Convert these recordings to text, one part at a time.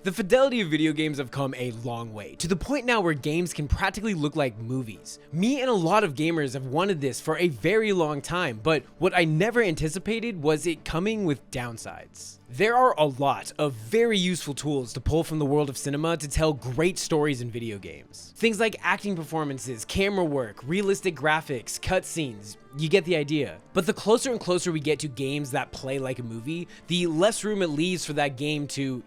The fidelity of video games have come a long way, to the point now where games can practically look like movies. Me and a lot of gamers have wanted this for a very long time, but what I never anticipated was it coming with downsides. There are a lot of very useful tools to pull from the world of cinema to tell great stories in video games. Things like acting performances, camera work, realistic graphics, cutscenes, you get the idea. But the closer and closer we get to games that play like a movie, the less room it leaves for that game to,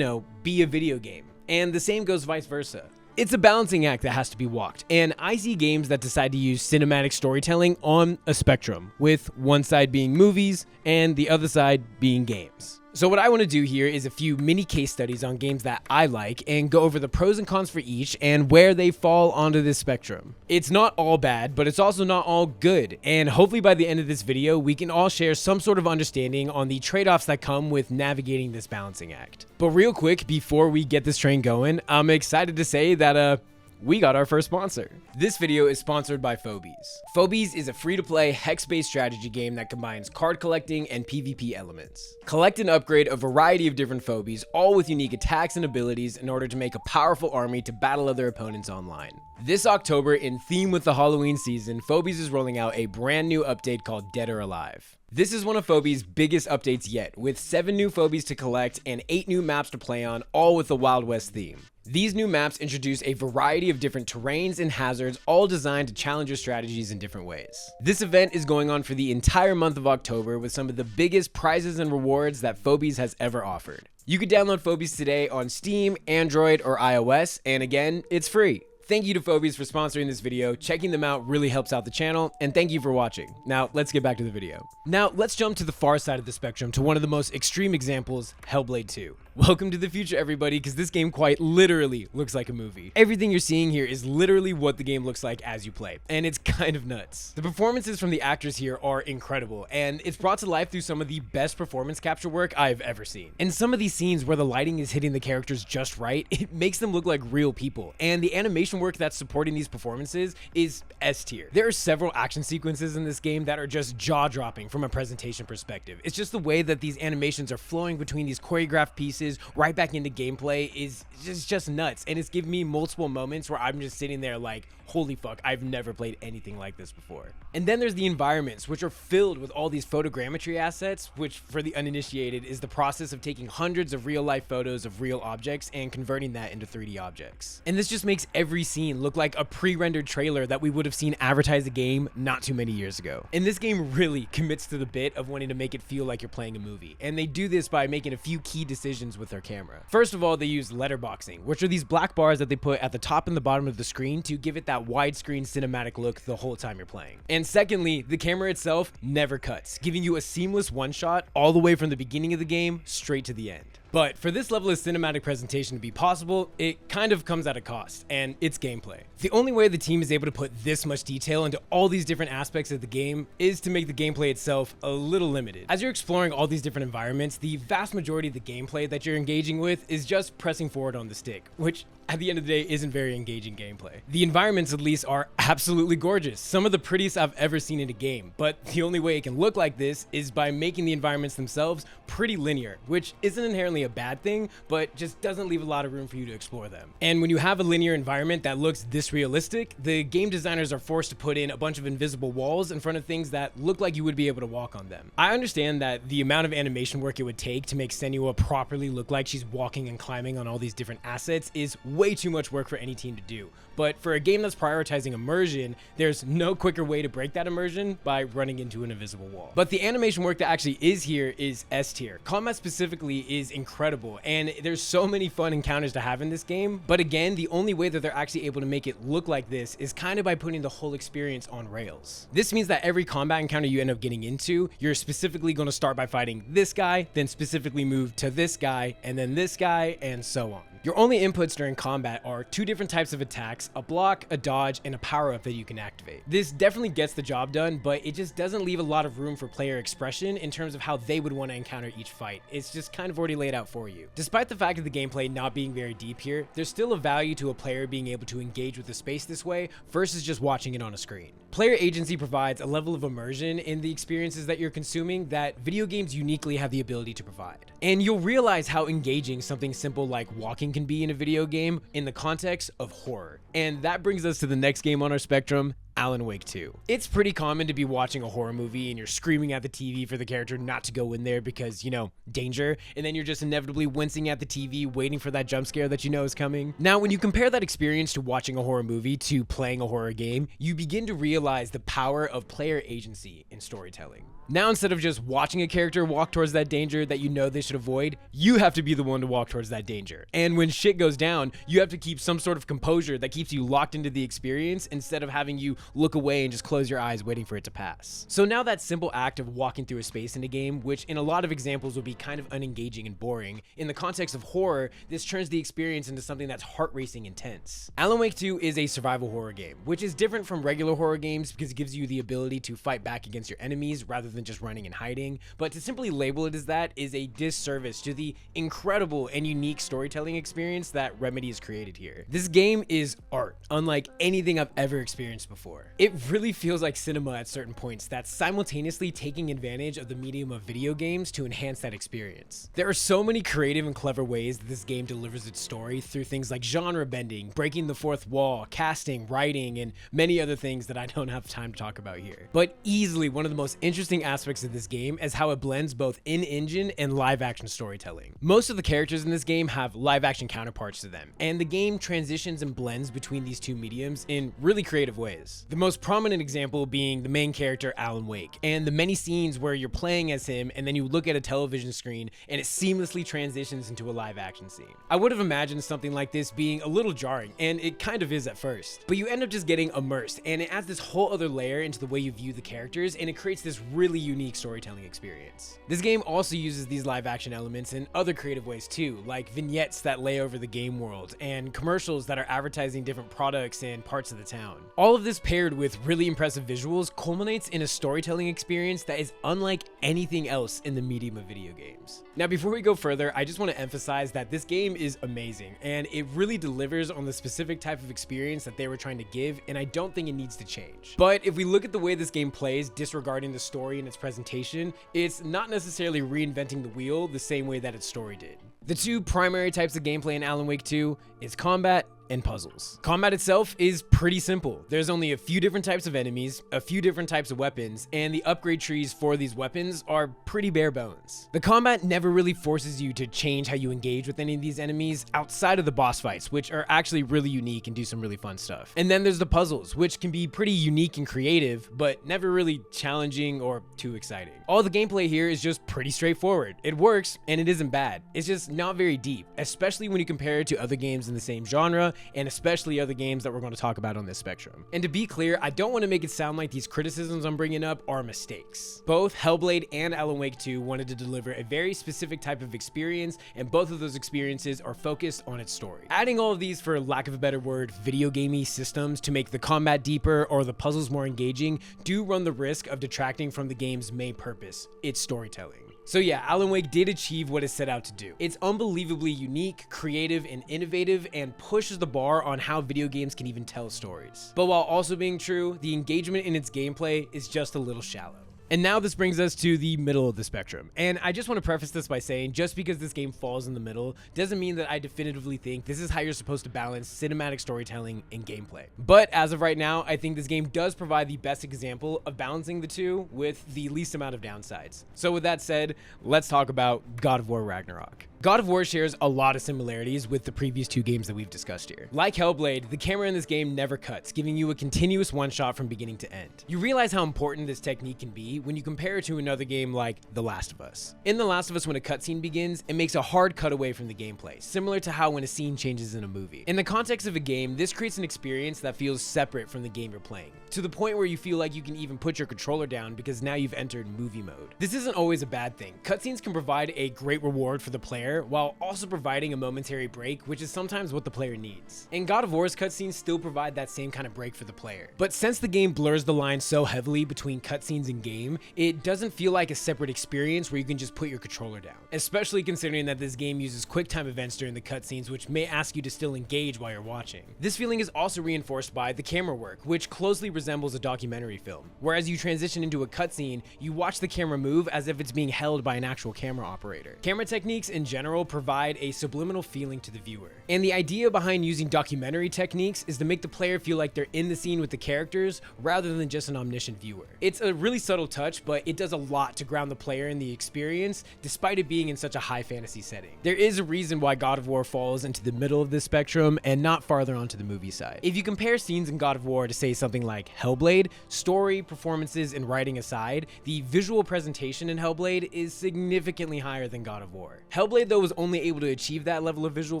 be a video game. And the same goes vice versa. It's a balancing act that has to be walked, and I see games that decide to use cinematic storytelling on a spectrum, with one side being movies and the other side being games. So what I want to do here is a few mini case studies on games that I like and go over the pros and cons for each and where they fall onto this spectrum. It's not all bad, but it's also not all good, and hopefully by the end of this video we can all share some sort of understanding on the trade-offs that come with navigating this balancing act. But real quick, before we get this train going, I'm excited to say that we got our first sponsor. This video is sponsored by Phobies. Phobies is a free-to-play hex-based strategy game that combines card collecting and PvP elements. Collect and upgrade a variety of different Phobies, all with unique attacks and abilities in order to make a powerful army to battle other opponents online. This October, in theme with the Halloween season, Phobies is rolling out a brand new update called Dead or Alive. This is one of Phobies' biggest updates yet, with 7 new Phobies to collect and 8 new maps to play on, all with the Wild West theme. These new maps introduce a variety of different terrains and hazards, all designed to challenge your strategies in different ways. This event is going on for the entire month of October with some of the biggest prizes and rewards that Phobies has ever offered. You can download Phobies today on Steam, Android, or iOS, and again, it's free. Thank you to Phobies for sponsoring this video. Checking them out really helps out the channel, and thank you for watching. Now, let's get back to the video. Now, let's jump to the far side of the spectrum to one of the most extreme examples, Hellblade 2. Welcome to the future, everybody, because this game quite literally looks like a movie. Everything you're seeing here is literally what the game looks like as you play, and it's kind of nuts. The performances from the actors here are incredible, and it's brought to life through some of the best performance capture work I've ever seen. And some of these scenes where the lighting is hitting the characters just right, it makes them look like real people, and the animation work that's supporting these performances is S tier. There are several action sequences in this game that are just jaw-dropping from a presentation perspective. It's just the way that these animations are flowing between these choreographed pieces right back into gameplay is just nuts, and it's given me multiple moments where I'm just sitting there like, holy fuck, I've never played anything like this before. And then there's the environments, which are filled with all these photogrammetry assets, which for the uninitiated is the process of taking hundreds of real life photos of real objects and converting that into 3D objects. And this just makes every scene look like a pre-rendered trailer that we would have seen advertise a game not too many years ago. And this game really commits to the bit of wanting to make it feel like you're playing a movie, and they do this by making a few key decisions with their camera. First of all, they use letterboxing, which are these black bars that they put at the top and the bottom of the screen to give it that widescreen cinematic look the whole time you're playing. And secondly, the camera itself never cuts, giving you a seamless one-shot all the way from the beginning of the game straight to the end. But for this level of cinematic presentation to be possible, it kind of comes at a cost, and it's gameplay. The only way the team is able to put this much detail into all these different aspects of the game is to make the gameplay itself a little limited. As you're exploring all these different environments, the vast majority of the gameplay that you're engaging with is just pressing forward on the stick, which at the end of the day isn't very engaging gameplay. The environments at least are absolutely gorgeous, some of the prettiest I've ever seen in a game, but the only way it can look like this is by making the environments themselves pretty linear, which isn't inherently a bad thing, but just doesn't leave a lot of room for you to explore them. And when you have a linear environment that looks this realistic, the game designers are forced to put in a bunch of invisible walls in front of things that look like you would be able to walk on them. I understand that the amount of animation work it would take to make Senua properly look like she's walking and climbing on all these different assets is way too much work for any team to do. But for a game that's prioritizing immersion, there's no quicker way to break that immersion by running into an invisible wall. But the animation work that actually is here is S tier. Combat specifically is incredible, and there's so many fun encounters to have in this game. But again, the only way that they're actually able to make it look like this is kind of by putting the whole experience on rails. This means that every combat encounter you end up getting into, you're specifically going to start by fighting this guy, then specifically move to this guy, and then this guy, and so on. Your only inputs during combat are 2 different types of attacks, a block, a dodge, and a power-up that you can activate. This definitely gets the job done, but it just doesn't leave a lot of room for player expression in terms of how they would want to encounter each fight. It's just kind of already laid out for you. Despite the fact of the gameplay not being very deep here, there's still a value to a player being able to engage with the space this way versus just watching it on a screen. Player agency provides a level of immersion in the experiences that you're consuming that video games uniquely have the ability to provide. And you'll realize how engaging something simple like walking can be in a video game in the context of horror. And that brings us to the next game on our spectrum, Alan Wake 2. It's pretty common to be watching a horror movie and you're screaming at the TV for the character not to go in there because, you know, danger, and then you're just inevitably wincing at the TV waiting for that jump scare that you know is coming. Now, when you compare that experience to watching a horror movie to playing a horror game, you begin to realize the power of player agency in storytelling. Now, instead of just watching a character walk towards that danger that you know they should avoid, you have to be the one to walk towards that danger. And when shit goes down, you have to keep some sort of composure that keeps you locked into the experience instead of having you look away and just close your eyes waiting for it to pass. So now that simple act of walking through a space in a game, which in a lot of examples would be kind of unengaging and boring, in the context of horror, this turns the experience into something that's heart-racing intense. Alan Wake 2 is a survival horror game, which is different from regular horror games because it gives you the ability to fight back against your enemies rather than just running and hiding, but to simply label it as that is a disservice to the incredible and unique storytelling experience that Remedy has created here. This game is art, unlike anything I've ever experienced before. It really feels like cinema at certain points that's simultaneously taking advantage of the medium of video games to enhance that experience. There are so many creative and clever ways that this game delivers its story through things like genre bending, breaking the fourth wall, casting, writing, and many other things that I don't have time to talk about here. But easily one of the most interesting aspects of this game is how it blends both in-engine and live-action storytelling. Most of the characters in this game have live-action counterparts to them, and the game transitions and blends between these two mediums in really creative ways. The most prominent example being the main character Alan Wake, and the many scenes where you're playing as him and then you look at a television screen and it seamlessly transitions into a live-action scene. I would have imagined something like this being a little jarring, and it kind of is at first, but you end up just getting immersed, and it adds this whole other layer into the way you view the characters, and it creates this really unique storytelling experience. This game also uses these live action elements in other creative ways too, like vignettes that lay over the game world and commercials that are advertising different products and parts of the town. All of this paired with really impressive visuals culminates in a storytelling experience that is unlike anything else in the medium of video games. Now, before we go further, I just want to emphasize that this game is amazing and it really delivers on the specific type of experience that they were trying to give, and I don't think it needs to change. But if we look at the way this game plays, disregarding the story and its presentation, it's not necessarily reinventing the wheel the same way that its story did. The two primary types of gameplay in Alan Wake 2 is combat and puzzles. Combat itself is pretty simple. There's only a few different types of enemies, a few different types of weapons, and the upgrade trees for these weapons are pretty bare bones. The combat never really forces you to change how you engage with any of these enemies outside of the boss fights, which are actually really unique and do some really fun stuff. And then there's the puzzles, which can be pretty unique and creative, but never really challenging or too exciting. All the gameplay here is just pretty straightforward. It works, and it isn't bad. It's just not very deep, especially when you compare it to other games in the same genre, and especially other games that we're going to talk about on this spectrum. And to be clear, I don't want to make it sound like these criticisms I'm bringing up are mistakes. Both Hellblade and Alan Wake 2 wanted to deliver a very specific type of experience, and both of those experiences are focused on its story. Adding all of these, for lack of a better word, video gamey systems to make the combat deeper or the puzzles more engaging do run the risk of detracting from the game's main purpose, its storytelling. So yeah, Alan Wake did achieve what it set out to do. It's unbelievably unique, creative, and innovative, and pushes the bar on how video games can even tell stories. But while also being true, the engagement in its gameplay is just a little shallow. And now this brings us to the middle of the spectrum. And I just want to preface this by saying, just because this game falls in the middle doesn't mean that I definitively think this is how you're supposed to balance cinematic storytelling and gameplay. But as of right now, I think this game does provide the best example of balancing the two with the least amount of downsides. So with that said, let's talk about God of War Ragnarok. God of War shares a lot of similarities with the previous two games that we've discussed here. Like Hellblade, the camera in this game never cuts, giving you a continuous one-shot from beginning to end. You realize how important this technique can be when you compare it to another game like The Last of Us. In The Last of Us, when a cutscene begins, it makes a hard cut away from the gameplay, similar to how when a scene changes in a movie. In the context of a game, this creates an experience that feels separate from the game you're playing, to the point where you feel like you can even put your controller down because now you've entered movie mode. This isn't always a bad thing. Cutscenes can provide a great reward for the player there while also providing a momentary break, which is sometimes what the player needs. And God of War's cutscenes still provide that same kind of break for the player. But since the game blurs the line so heavily between cutscenes and game, it doesn't feel like a separate experience where you can just put your controller down. Especially considering that this game uses QuickTime events during the cutscenes, which may ask you to still engage while you're watching. This feeling is also reinforced by the camera work, which closely resembles a documentary film. Whereas you transition into a cutscene, you watch the camera move as if it's being held by an actual camera operator. Camera techniques in general provide a subliminal feeling to the viewer. And the idea behind using documentary techniques is to make the player feel like they're in the scene with the characters rather than just an omniscient viewer. It's a really subtle touch, but it does a lot to ground the player in the experience despite it being in such a high fantasy setting. There is a reason why God of War falls into the middle of this spectrum and not farther onto the movie side. If you compare scenes in God of War to say something like Hellblade, story, performances, and writing aside, the visual presentation in Hellblade is significantly higher than God of War. Hellblade though was only able to achieve that level of visual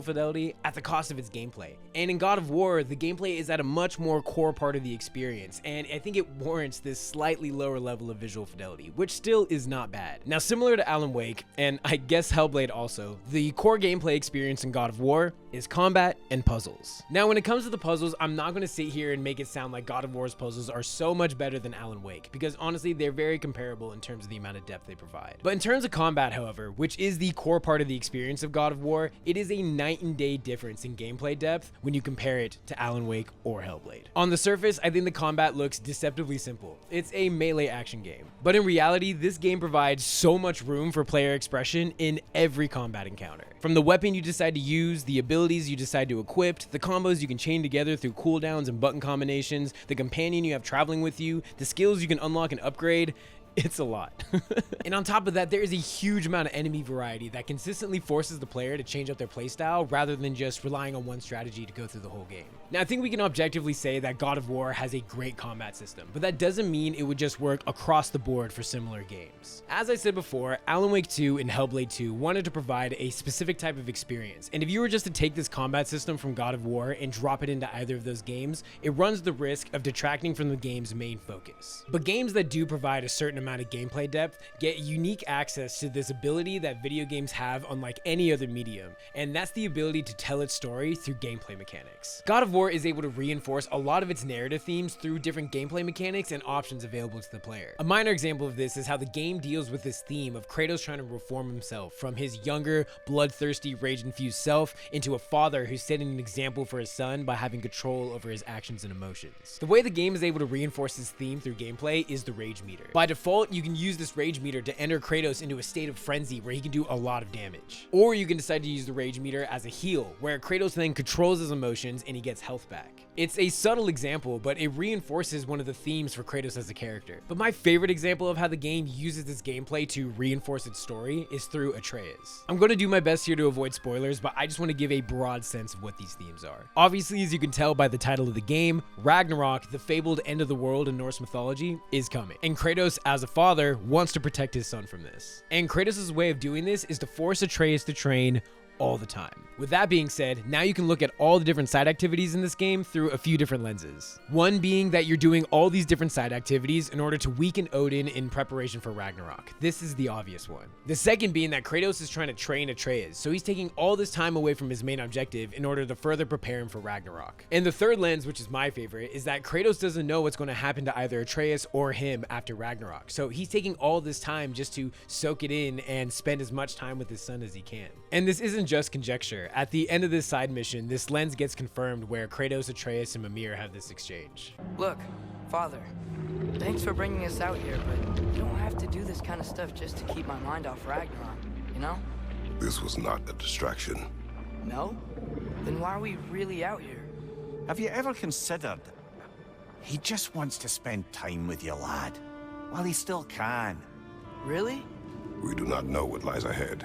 fidelity at the cost of its gameplay. And in God of War, the gameplay is at a much more core part of the experience, and I think it warrants this slightly lower level of visual fidelity, which still is not bad. Now, similar to Alan Wake, and I guess Hellblade also, the core gameplay experience in God of War is combat and puzzles. Now, when it comes to the puzzles, I'm not going to sit here and make it sound like God of War's puzzles are so much better than Alan Wake, because honestly, they're very comparable in terms of the amount of depth they provide. But in terms of combat, however, which is the core part of the experience of God of War, it is a night and day difference in gameplay depth when you compare it to Alan Wake or Hellblade. On the surface, I think the combat looks deceptively simple. It's a melee action game. But in reality, this game provides so much room for player expression in every combat encounter. From the weapon you decide to use, the abilities you decide to equip, the combos you can chain together through cooldowns and button combinations, the companion you have traveling with you, the skills you can unlock and upgrade, it's a lot. And on top of that, there is a huge amount of enemy variety that consistently forces the player to change up their playstyle rather than just relying on one strategy to go through the whole game. Now, I think we can objectively say that God of War has a great combat system, but that doesn't mean it would just work across the board for similar games. As I said before, Alan Wake 2 and Hellblade 2 wanted to provide a specific type of experience, and if you were just to take this combat system from God of War and drop it into either of those games, it runs the risk of detracting from the game's main focus. But games that do provide a certain amount of gameplay depth get unique access to this ability that video games have unlike any other medium, and that's the ability to tell its story through gameplay mechanics. God of War is able to reinforce a lot of its narrative themes through different gameplay mechanics and options available to the player. A minor example of this is how the game deals with this theme of Kratos trying to reform himself from his younger, bloodthirsty, rage-infused self into a father who's setting an example for his son by having control over his actions and emotions. The way the game is able to reinforce this theme through gameplay is the rage meter. By default, you can use this rage meter to enter Kratos into a state of frenzy where he can do a lot of damage. Or you can decide to use the rage meter as a heal, where Kratos then controls his emotions and he gets health back. It's a subtle example, but it reinforces one of the themes for Kratos as a character. But my favorite example of how the game uses this gameplay to reinforce its story is through Atreus. I'm going to do my best here to avoid spoilers, but I just want to give a broad sense of what these themes are. Obviously, as you can tell by the title of the game, Ragnarok, the fabled end of the world in Norse mythology, is coming. And Kratos, as a father, wants to protect his son from this. And Kratos' way of doing this is to force Atreus to train all the time. With that being said, now you can look at all the different side activities in this game through a few different lenses. One being that you're doing all these different side activities in order to weaken Odin in preparation for Ragnarok. This is the obvious one. The second being that Kratos is trying to train Atreus, so he's taking all this time away from his main objective in order to further prepare him for Ragnarok. And the third lens, which is my favorite, is that Kratos doesn't know what's going to happen to either Atreus or him after Ragnarok, so he's taking all this time just to soak it in and spend as much time with his son as he can. And this isn't just conjecture. At the end of this side mission, this lens gets confirmed where Kratos, Atreus, and Mimir have this exchange. Look, Father, thanks for bringing us out here, but you don't have to do this kind of stuff just to keep my mind off Ragnarok, you know? This was not a distraction. No? Then why are we really out here? Have you ever considered he just wants to spend time with you, lad, while he still can? Really? We do not know what lies ahead,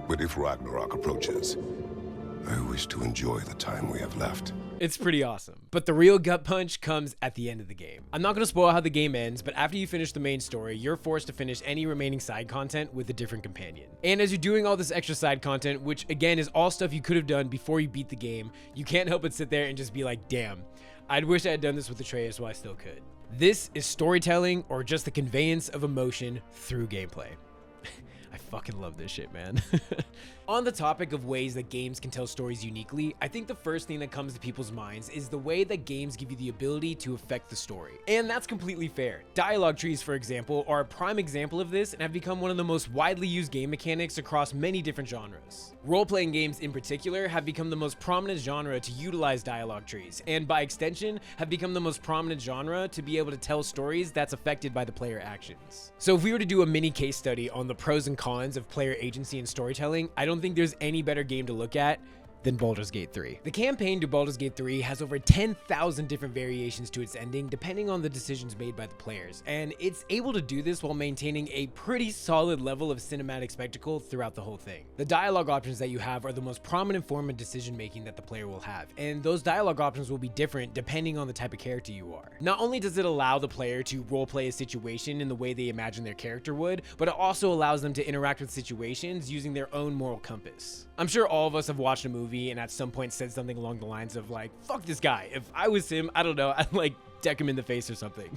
but if Ragnarok approaches, I wish to enjoy the time we have left. It's pretty awesome. But the real gut punch comes at the end of the game. I'm not going to spoil how the game ends, but after you finish the main story, you're forced to finish any remaining side content with a different companion. And as you're doing all this extra side content, which again is all stuff you could have done before you beat the game, you can't help but sit there and just be like, damn, I'd wish I had done this with Atreus while I still could. This is storytelling or just the conveyance of emotion through gameplay. I fucking love this shit, man. On the topic of ways that games can tell stories uniquely, I think the first thing that comes to people's minds is the way that games give you the ability to affect the story. And that's completely fair. Dialogue trees, for example, are a prime example of this and have become one of the most widely used game mechanics across many different genres. Role-playing games in particular have become the most prominent genre to utilize dialogue trees, and by extension, have become the most prominent genre to be able to tell stories that's affected by the player actions. So if we were to do a mini case study on the pros and cons of player agency and storytelling, I don't think there's any better game to look at than Baldur's Gate 3. The campaign to Baldur's Gate 3 has over 10,000 different variations to its ending depending on the decisions made by the players, and it's able to do this while maintaining a pretty solid level of cinematic spectacle throughout the whole thing. The dialogue options that you have are the most prominent form of decision making that the player will have, and those dialogue options will be different depending on the type of character you are. Not only does it allow the player to roleplay a situation in the way they imagine their character would, but it also allows them to interact with situations using their own moral compass. I'm sure all of us have watched a movie and at some point said something along the lines of like, fuck this guy. If I was him, I don't know, I'd like deck him in the face or something.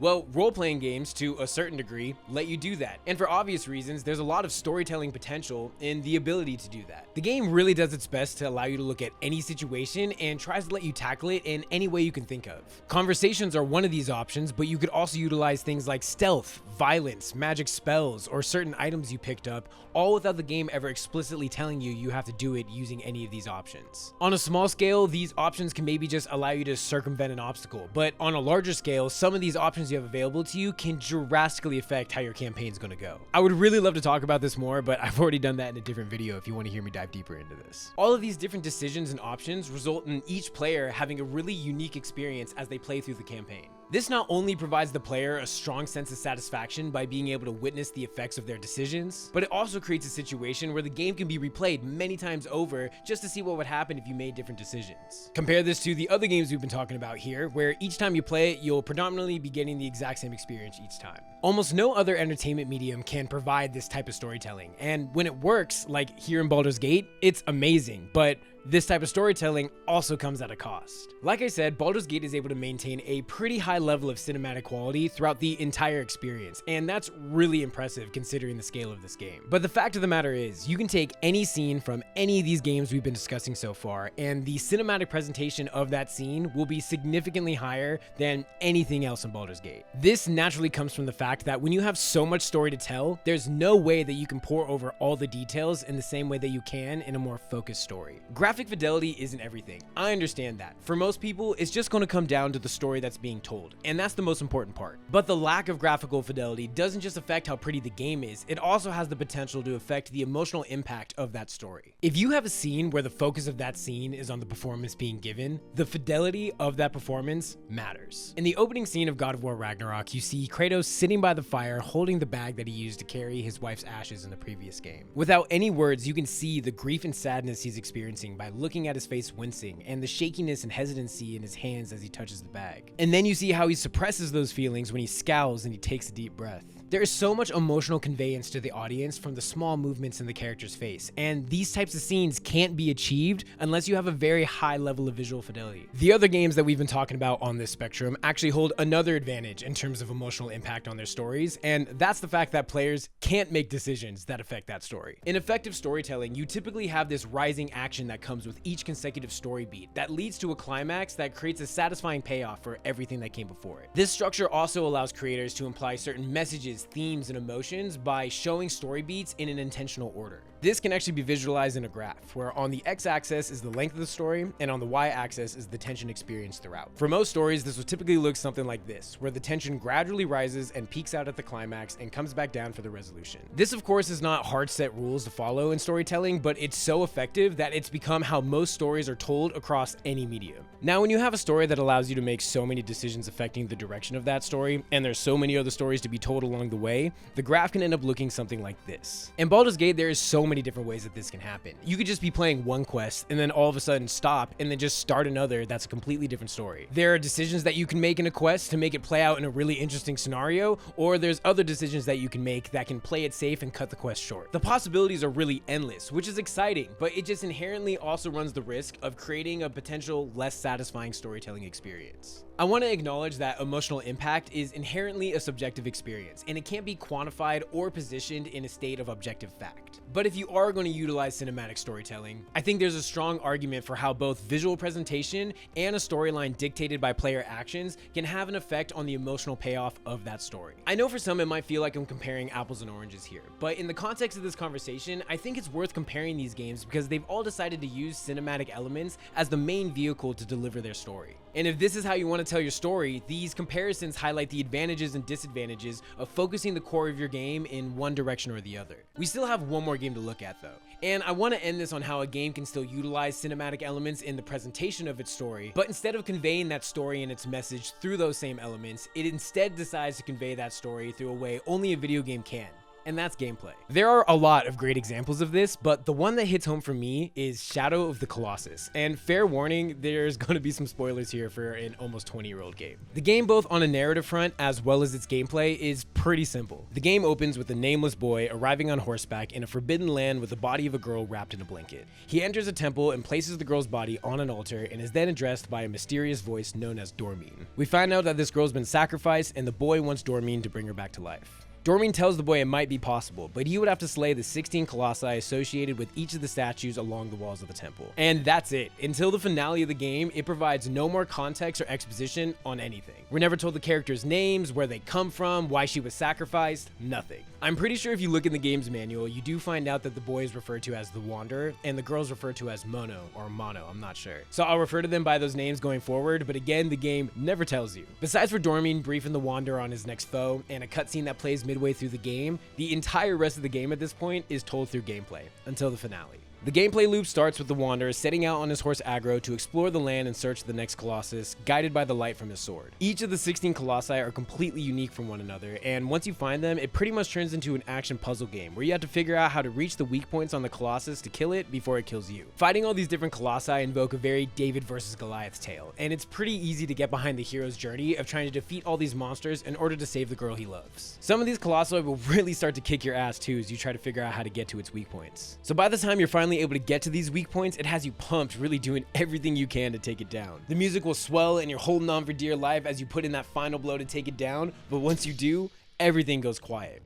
Well, role-playing games, to a certain degree, let you do that. And for obvious reasons, there's a lot of storytelling potential in the ability to do that. The game really does its best to allow you to look at any situation and tries to let you tackle it in any way you can think of. Conversations are one of these options, but you could also utilize things like stealth, violence, magic spells, or certain items you picked up, all without the game ever explicitly telling you you have to do it using any of these options. On a small scale, these options can maybe just allow you to circumvent an obstacle, but on a larger scale, some of these options you have available to you can drastically affect how your campaign is going to go. I would really love to talk about this more, but I've already done that in a different video if you want to hear me dive deeper into this. All of these different decisions and options result in each player having a really unique experience as they play through the campaign. This not only provides the player a strong sense of satisfaction by being able to witness the effects of their decisions, but it also creates a situation where the game can be replayed many times over just to see what would happen if you made different decisions. Compare this to the other games we've been talking about here, where each time you play it, you'll predominantly be getting the exact same experience each time. Almost no other entertainment medium can provide this type of storytelling, and when it works, like here in Baldur's Gate, it's amazing, but this type of storytelling also comes at a cost. Like I said, Baldur's Gate is able to maintain a pretty high level of cinematic quality throughout the entire experience, and that's really impressive considering the scale of this game. But the fact of the matter is, you can take any scene from any of these games we've been discussing so far, and the cinematic presentation of that scene will be significantly higher than anything else in Baldur's Gate. This naturally comes from the fact that when you have so much story to tell, there's no way that you can pour over all the details in the same way that you can in a more focused story. Graphic fidelity isn't everything. I understand that. For most people, it's just going to come down to the story that's being told, and that's the most important part. But the lack of graphical fidelity doesn't just affect how pretty the game is, it also has the potential to affect the emotional impact of that story. If you have a scene where the focus of that scene is on the performance being given, the fidelity of that performance matters. In the opening scene of God of War Ragnarok, you see Kratos sitting by the fire holding the bag that he used to carry his wife's ashes in the previous game. Without any words, you can see the grief and sadness he's experiencing by looking at his face wincing and the shakiness and hesitancy in his hands as he touches the bag. And then you see how he suppresses those feelings when he scowls and he takes a deep breath. There is so much emotional conveyance to the audience from the small movements in the character's face, and these types of scenes can't be achieved unless you have a very high level of visual fidelity. The other games that we've been talking about on this spectrum actually hold another advantage in terms of emotional impact on their stories, and that's the fact that players can't make decisions that affect that story. In effective storytelling, you typically have this rising action that comes with each consecutive story beat that leads to a climax that creates a satisfying payoff for everything that came before it. This structure also allows creators to imply certain messages, themes, and emotions by showing story beats in an intentional order. This can actually be visualized in a graph, where on the x-axis is the length of the story, and on the y-axis is the tension experienced throughout. For most stories, this will typically look something like this, where the tension gradually rises and peaks out at the climax and comes back down for the resolution. This, of course, is not hard set rules to follow in storytelling, but it's so effective that it's become how most stories are told across any medium. Now, when you have a story that allows you to make so many decisions affecting the direction of that story, and there's so many other stories to be told along the way, the graph can end up looking something like this. In Baldur's Gate, there is so many different ways that this can happen. You could just be playing one quest and then all of a sudden stop and then just start another that's a completely different story. There are decisions that you can make in a quest to make it play out in a really interesting scenario, or there's other decisions that you can make that can play it safe and cut the quest short. The possibilities are really endless, which is exciting, but it just inherently also runs the risk of creating a potential less satisfying storytelling experience. I want to acknowledge that emotional impact is inherently a subjective experience, and it can't be quantified or positioned in a state of objective fact. But if you you are going to utilize cinematic storytelling, I think there's a strong argument for how both visual presentation and a storyline dictated by player actions can have an effect on the emotional payoff of that story. I know for some it might feel like I'm comparing apples and oranges here, but in the context of this conversation, I think it's worth comparing these games because they've all decided to use cinematic elements as the main vehicle to deliver their story. And if this is how you want to tell your story, these comparisons highlight the advantages and disadvantages of focusing the core of your game in one direction or the other. We still have one more game to look at though, and I want to end this on how a game can still utilize cinematic elements in the presentation of its story, but instead of conveying that story and its message through those same elements, it instead decides to convey that story through a way only a video game can. And that's gameplay. There are a lot of great examples of this, but the one that hits home for me is Shadow of the Colossus. And fair warning, there's going to be some spoilers here for an almost 20-year-old game. The game, both on a narrative front as well as its gameplay, is pretty simple. The game opens with a nameless boy arriving on horseback in a forbidden land with the body of a girl wrapped in a blanket. He enters a temple and places the girl's body on an altar and is then addressed by a mysterious voice known as Dormine. We find out that this girl's been sacrificed and the boy wants Dormine to bring her back to life. Dormine tells the boy it might be possible, but he would have to slay the 16 colossi associated with each of the statues along the walls of the temple. And that's it. Until the finale of the game, it provides no more context or exposition on anything. We're never told the characters' names, where they come from, why she was sacrificed, nothing. I'm pretty sure if you look in the game's manual, you do find out that the boy is referred to as the Wanderer, and the girl is referred to as Mono, or Mono, I'm not sure. So I'll refer to them by those names going forward, but again, the game never tells you. Besides for Dormine briefing the Wanderer on his next foe, and a cutscene that plays midway through the game, the entire rest of the game at this point is told through gameplay, until the finale. The gameplay loop starts with the Wanderer setting out on his horse Agro to explore the land and search the next Colossus, guided by the light from his sword. Each of the 16 Colossi are completely unique from one another, and once you find them, it pretty much turns into an action puzzle game, where you have to figure out how to reach the weak points on the Colossus to kill it before it kills you. Fighting all these different Colossi invoke a very David versus Goliath tale, and it's pretty easy to get behind the hero's journey of trying to defeat all these monsters in order to save the girl he loves. Some of these Colossi will really start to kick your ass too as you try to figure out how to get to its weak points. So by the time you're finally able to get to these weak points, it has you pumped, really doing everything you can to take it down. The music will swell and you're holding on for dear life as you put in that final blow to take it down, but once you do, everything goes quiet.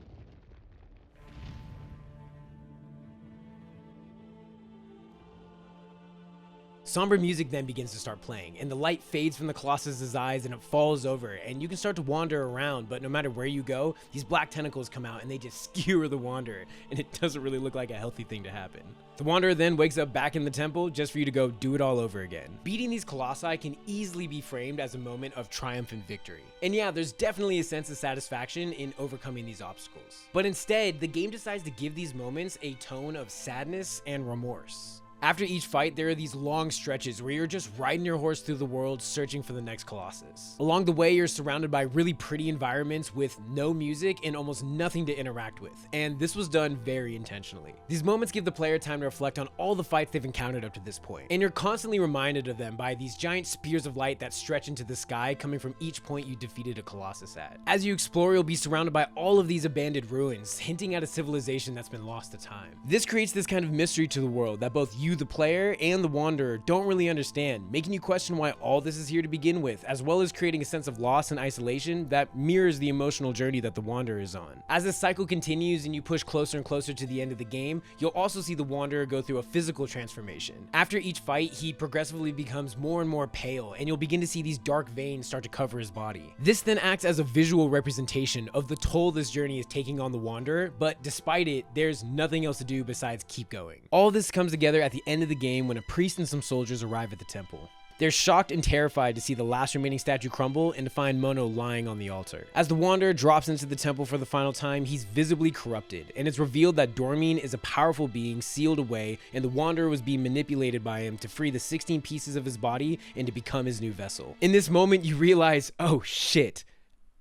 Somber music then begins to start playing, and the light fades from the Colossus's eyes and it falls over, and you can start to wander around, but no matter where you go, these black tentacles come out and they just skewer the Wanderer, and it doesn't really look like a healthy thing to happen. The Wanderer then wakes up back in the temple just for you to go do it all over again. Beating these Colossi can easily be framed as a moment of triumph and victory. And yeah, there's definitely a sense of satisfaction in overcoming these obstacles. But instead, the game decides to give these moments a tone of sadness and remorse. After each fight, there are these long stretches where you're just riding your horse through the world searching for the next Colossus. Along the way, you're surrounded by really pretty environments with no music and almost nothing to interact with, and this was done very intentionally. These moments give the player time to reflect on all the fights they've encountered up to this point, and you're constantly reminded of them by these giant spears of light that stretch into the sky coming from each point you defeated a Colossus at. As you explore, you'll be surrounded by all of these abandoned ruins, hinting at a civilization that's been lost to time. This creates this kind of mystery to the world that both you, the player, and the Wanderer don't really understand, making you question why all this is here to begin with, as well as creating a sense of loss and isolation that mirrors the emotional journey that the Wanderer is on. As the cycle continues and you push closer and closer to the end of the game, you'll also see the Wanderer go through a physical transformation. After each fight, he progressively becomes more and more pale, and you'll begin to see these dark veins start to cover his body. This then acts as a visual representation of the toll this journey is taking on the Wanderer, but despite it, there's nothing else to do besides keep going. All this comes together at the end of the game when a priest and some soldiers arrive at the temple. They're shocked and terrified to see the last remaining statue crumble and to find Mono lying on the altar. As the Wanderer drops into the temple for the final time, he's visibly corrupted, and it's revealed that Dormine is a powerful being sealed away, and the Wanderer was being manipulated by him to free the 16 pieces of his body and to become his new vessel. In this moment, you realize, oh shit,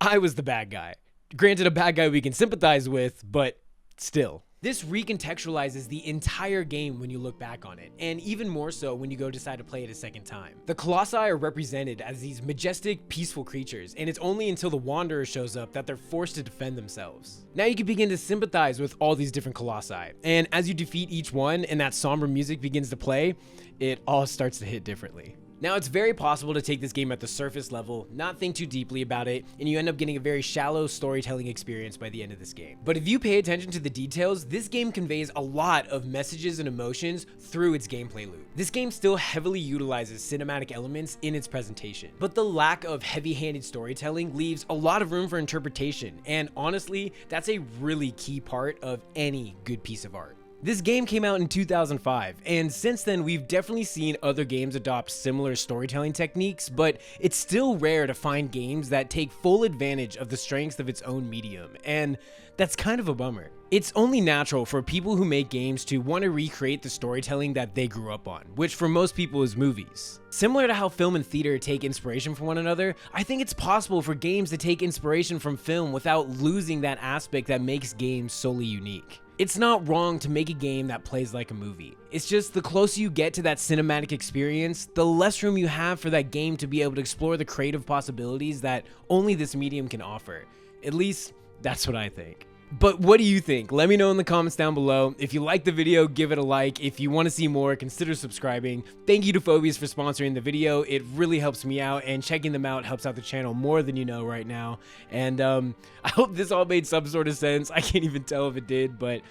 I was the bad guy. Granted, a bad guy we can sympathize with, but still. This recontextualizes the entire game when you look back on it, and even more so when you go decide to play it a second time. The Colossi are represented as these majestic, peaceful creatures, and it's only until the Wanderer shows up that they're forced to defend themselves. Now you can begin to sympathize with all these different Colossi, and as you defeat each one and that somber music begins to play, it all starts to hit differently. Now, it's very possible to take this game at the surface level, not think too deeply about it, and you end up getting a very shallow storytelling experience by the end of this game. But if you pay attention to the details, this game conveys a lot of messages and emotions through its gameplay loop. This game still heavily utilizes cinematic elements in its presentation, but the lack of heavy-handed storytelling leaves a lot of room for interpretation, and honestly, that's a really key part of any good piece of art. This game came out in 2005, and since then we've definitely seen other games adopt similar storytelling techniques, but it's still rare to find games that take full advantage of the strengths of its own medium, and that's kind of a bummer. It's only natural for people who make games to want to recreate the storytelling that they grew up on, which for most people is movies. Similar to how film and theater take inspiration from one another, I think it's possible for games to take inspiration from film without losing that aspect that makes games solely unique. It's not wrong to make a game that plays like a movie. It's just the closer you get to that cinematic experience, the less room you have for that game to be able to explore the creative possibilities that only this medium can offer. At least, that's what I think. But what do you think? Let me know in the comments down below. If you liked the video, give it a like. If you want to see more, consider subscribing. Thank you to Phobies for sponsoring the video. It really helps me out, and checking them out helps out the channel more than you know right now. And I hope this all made some sort of sense. I can't even tell if it did, but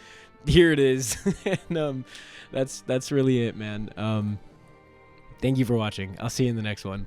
here it is. And that's really it, man. Thank you for watching. I'll see you in the next one.